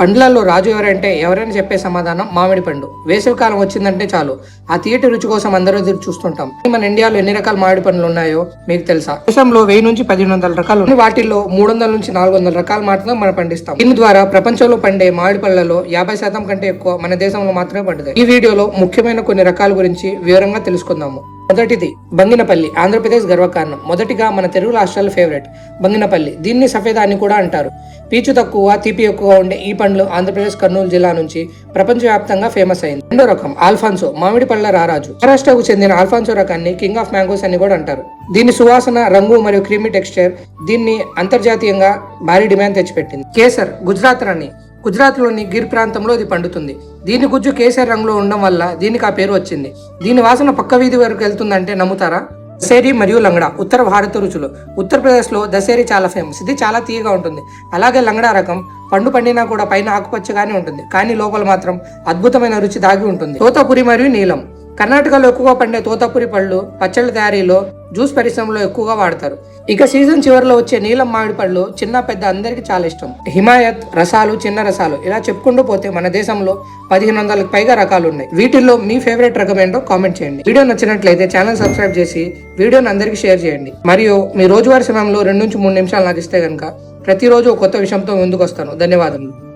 పండ్లలో రాజు ఎవరంటే ఎవరైనా చెప్పే సమాధానం మామిడి పండు. వేసవి కాలం వచ్చిందంటే చాలు ఆ తీయటి రుచి కోసం అందరూ ఎదురు చూస్తుంటాం. మన ఇండియాలో ఎన్ని రకాల మామిడి పండ్లు ఉన్నాయో మీకు తెలుసా? దేశంలో 1000 నుంచి 1500 రకాలు ఉన్నాయి. వాటిల్లో 300 నుంచి 400 రకాలు మాత్రమే మనం పండిస్తాం. దీని ద్వారా ప్రపంచంలో పండే మామిడి పళ్ళలో 50% కంటే ఎక్కువ మన దేశంలో మాత్రమే పండుతాయి. ఈ వీడియోలో ముఖ్యమైన కొన్ని రకాల గురించి వివరంగా తెలుసుకుందాము. మొదటిది బంగినపల్లి, ఆంధ్రప్రదేశ్ గర్వకారణం. మొదటిగా మన తెలుగు రాష్ట్రాల ఫేవరెట్ బంగినపల్లి. దీన్ని సఫేదా అని కూడా అంటారు. పీచు తక్కువ తీపి ఎక్కువ ఉండే ఈ పండ్లు ఆంధ్రప్రదేశ్ కర్నూలు జిల్లా నుంచి ప్రపంచవ్యాప్తంగా ఫేమస్ అయింది. రెండో రకం ఆల్ఫాన్సో, మామిడి పళ్ళ రారాజు. మహారాష్ట్రకు చెందిన ఆల్ఫాన్సో రకాన్ని కింగ్ ఆఫ్ మ్యాంగోస్ అని కూడా అంటారు. దీని సువాసన, రంగు మరియు క్రీమీ టెక్స్చర్ దీన్ని అంతర్జాతీయంగా భారీ డిమాండ్ తెచ్చిపెట్టింది. కేసర్, గుజరాత్ రాణి. గుజరాత్ లోని గిర్ ప్రాంతంలో ఇది పండుతుంది. దీని గుజ్జు కేసరి రంగులో ఉండడం వల్ల దీనికి ఆ పేరు వచ్చింది. దీని వాసన పక్క వీధి వరకు వెళ్తుందంటే నమ్ముతారా? దసేరి మరియు లంగడా, ఉత్తర భారత రుచులు. ఉత్తరప్రదేశ్ లో దసేరి చాలా ఫేమస్. ఇది చాలా తీయగా ఉంటుంది. అలాగే లంగడా రకం పండు పండినా కూడా పైన ఆకుపచ్చగానే ఉంటుంది, కానీ లోపల మాత్రం అద్భుతమైన రుచి దాగి ఉంటుంది. తోతాపురి మరియు నీలం. కర్ణాటకలో ఎక్కువగా పండే తోతాపురి పళ్ళు పచ్చళ్ళ తయారీలో, జ్యూస్ పరిశ్రమలో ఎక్కువగా వాడతారు. ఇక సీజన్ చివరిలో వచ్చే నీలం మామిడి పళ్ళు చిన్న పెద్ద అందరికి చాలా ఇష్టం. హిమాయత్, రసాలు, చిన్న రసాలు ఇలా చెప్పుకుంటూ పోతే మన దేశంలో 1500కి పైగా రకాలు ఉన్నాయి. వీటిల్లో మీ ఫేవరెట్ రకం ఏంటో కామెంట్ చేయండి. వీడియో నచ్చినట్లయితే ఛానల్ సబ్స్క్రైబ్ చేసి వీడియోని అందరికీ షేర్ చేయండి. మరియు మీ రోజువారీ సమయంలో 2 నుంచి 3 నిమిషాలు నాకు ఇస్తే కనుక ప్రతిరోజు ఒక కొత్త విషయంతో ముందుకు వస్తాను. ధన్యవాదములు.